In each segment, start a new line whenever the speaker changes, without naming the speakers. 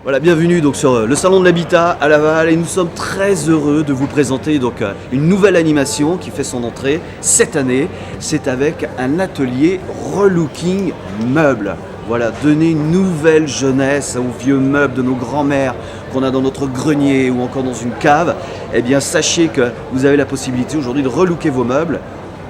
Voilà, bienvenue donc sur le salon de l'habitat à Laval et nous sommes très heureux de vous présenter donc une nouvelle animation qui fait son entrée cette année. C'est avec un atelier relooking meubles. Voilà, donner une nouvelle jeunesse aux vieux meubles de nos grands-mères qu'on a dans notre grenier ou encore dans une cave. Eh bien, sachez que vous avez la possibilité aujourd'hui de relooker vos meubles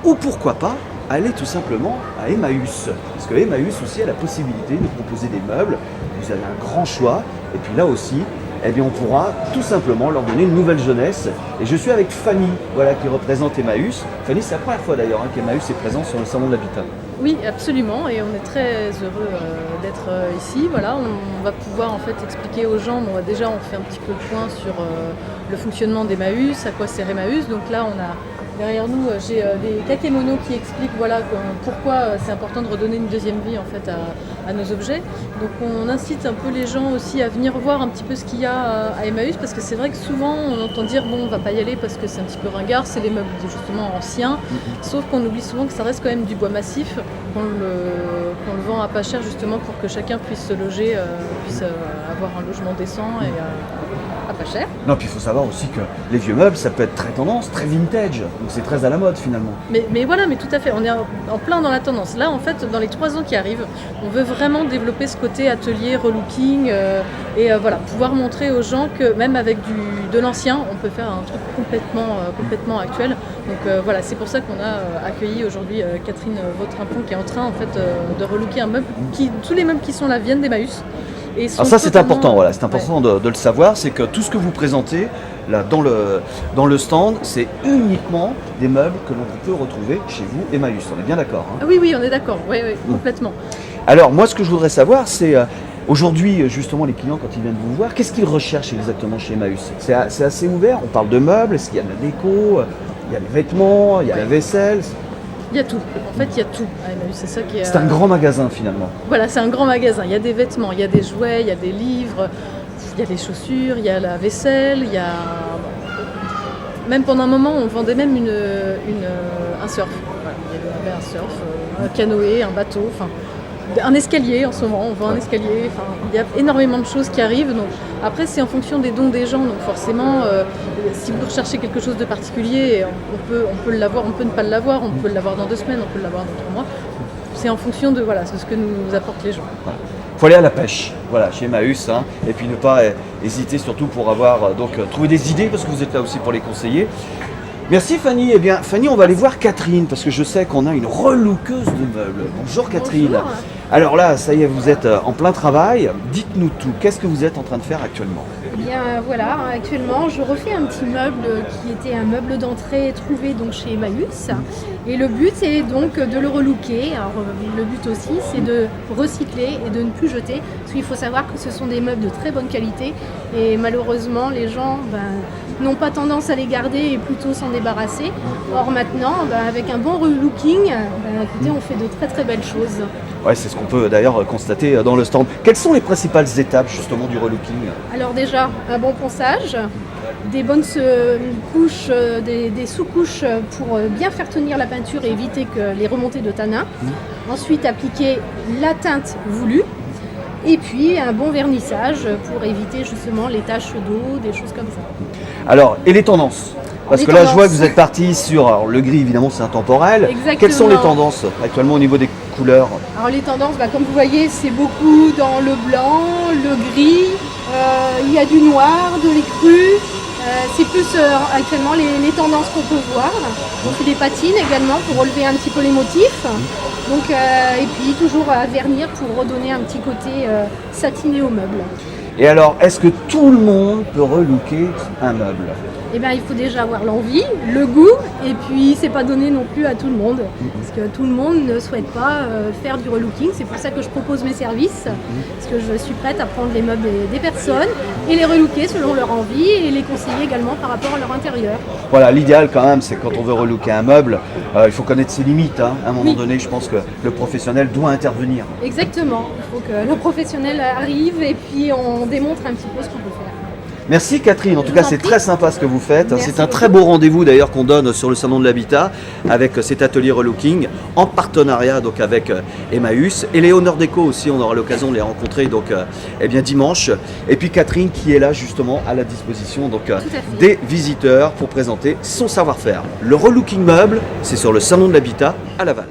ou pourquoi pas aller tout simplement à Emmaüs. Parce que Emmaüs aussi a la possibilité de proposer des meubles. Vous avez un grand choix. Et puis là aussi, eh bien, on pourra tout simplement leur donner une nouvelle jeunesse. Et je suis avec Fanny, voilà, qui représente Emmaüs. Fanny, c'est la première fois d'ailleurs qu'Emmaüs est présent sur le salon de l'habitat.
Oui, absolument, et on est très heureux d'être ici. Voilà, on va pouvoir en fait expliquer aux gens. Bon, déjà, on fait un petit peu le point sur le fonctionnement d'Emmaüs, à quoi sert Emmaüs. Donc là, on a derrière nous, j'ai des kakémonos qui expliquent voilà, pourquoi c'est important de redonner une deuxième vie en fait à nos objets. Donc on incite un peu les gens aussi à venir voir un petit peu ce qu'il y a à Emmaüs, parce que c'est vrai que souvent on entend dire bon, on va pas y aller parce que c'est un petit peu ringard, c'est des meubles justement anciens, sauf qu'on oublie souvent que ça reste quand même du bois massif, qu'on le vend à pas cher justement pour que chacun puisse se loger, puisse avoir un logement décent et à pas cher.
Non, puis il faut savoir aussi que les vieux meubles, ça peut être très tendance, très vintage, donc c'est très à la mode finalement.
Mais voilà, mais tout à fait, on est en plein dans la tendance. Là, en fait, dans les 3 ans qui arrivent, on veut vraiment développer ce côté atelier, relooking, et voilà, pouvoir montrer aux gens que même avec de l'ancien, on peut faire un truc complètement actuel. Donc voilà, c'est pour ça qu'on a accueilli aujourd'hui Catherine Vautrin-Pont qui est en train en fait de relooker un meuble. Tous les meubles qui sont là viennent d'Emmaüs.
Alors ça c'est important, voilà, c'est important de le savoir, c'est que tout ce que vous présentez là dans le stand, c'est uniquement des meubles que l'on peut retrouver chez vous, Emmaüs. On est bien d'accord, hein?
Ah oui, on est d'accord, oui, complètement.
Alors moi ce que je voudrais savoir, c'est aujourd'hui justement les clients quand ils viennent vous voir, qu'est-ce qu'ils recherchent exactement chez Emmaüs? C'est assez ouvert, on parle de meubles, est-ce qu'il y a de la déco, il y a les vêtements, il y a la vaisselle?
Il y a tout, en fait il y a tout à Emmaüs, c'est ça qui est...
C'est un grand magasin finalement.
Voilà, c'est un grand magasin, il y a des vêtements, il y a des jouets, il y a des livres, il y a des chaussures, il y a la vaisselle, il y a... Même pendant un moment on vendait même un surf, voilà, il y avait un surf, un canoë, un bateau, enfin... Un escalier en ce moment, on vend un escalier, enfin, il y a énormément de choses qui arrivent. Donc, après, c'est en fonction des dons des gens. Donc forcément, si vous recherchez quelque chose de particulier, on peut l'avoir, on peut ne pas l'avoir, on peut l'avoir dans 2 semaines, on peut l'avoir dans 3 mois. C'est en fonction de ce que nous apportent les gens.
Voilà. Faut aller à la pêche, voilà, chez Emmaüs, hein, et puis ne pas hésiter surtout pour avoir trouver des idées, parce que vous êtes là aussi pour les conseiller. Merci Fanny. Eh bien Fanny, on va aller voir Catherine parce que je sais qu'on a une relookeuse de meubles. Bonjour Catherine.
Bonjour.
Alors là, ça y est, vous êtes en plein travail. Dites-nous tout. Qu'est-ce que vous êtes en train de faire actuellement?
Eh bien voilà, actuellement je refais un petit meuble qui était un meuble d'entrée trouvé donc chez Emmaüs. Et le but c'est donc de le relooker. Alors le but aussi c'est de recycler et de ne plus jeter. Parce qu'il faut savoir que ce sont des meubles de très bonne qualité. Et malheureusement les gens n'ont pas tendance à les garder et plutôt s'en débarrasser. Or maintenant, avec un bon relooking, écoutez, on fait de très très belles choses.
Ouais, c'est ce qu'on peut d'ailleurs constater dans le stand. Quelles sont les principales étapes justement du relooking?
Alors déjà, un bon ponçage, des bonnes couches, des sous-couches pour bien faire tenir la peinture et éviter que les remontées de tanin. Ensuite, appliquer la teinte voulue. Et puis un bon vernissage pour éviter justement les taches d'eau, des choses comme ça.
Alors, et les tendances? Parce que là, je vois que vous êtes parti sur alors, le gris, évidemment, c'est intemporel.
Exactement.
Quelles sont les tendances actuellement au niveau des couleurs?
Alors les tendances, comme vous voyez, c'est beaucoup dans le blanc, le gris, il y a du noir, de l'écru. C'est plus actuellement les tendances qu'on peut voir. On fait des patines également pour relever un petit peu les motifs. Donc, et puis toujours à vernir pour redonner un petit côté satiné au meuble.
Et alors, est-ce que tout le monde peut relooker un meuble?
Eh bien, il faut déjà avoir l'envie, le goût, et puis c'est pas donné non plus à tout le monde, parce que tout le monde ne souhaite pas faire du relooking. C'est pour ça que je propose mes services, parce que je suis prête à prendre les meubles des personnes et les relooker selon leur envie et les conseiller également par rapport à leur intérieur.
Voilà, l'idéal quand même, c'est quand on veut relooker un meuble, il faut connaître ses limites. Hein. À un moment donné, je pense que le professionnel doit intervenir.
Exactement, il faut que le professionnel arrive et puis on démontre un petit peu ce qu'on peut faire.
Merci Catherine, en tout
Je
cas
vous en
c'est
prie.
très sympa ce que vous faites.
Merci
C'est un
beaucoup.
très beau rendez-vous d'ailleurs qu'on donne sur le Salon de l'Habitat avec cet atelier relooking en partenariat donc avec Emmaüs et Léonore Déco aussi, on aura l'occasion de les rencontrer donc eh bien dimanche. Et puis Catherine qui est là justement à la disposition donc
fait.
des visiteurs pour présenter son savoir-faire. Le relooking meuble, c'est sur le Salon de l'Habitat à Laval.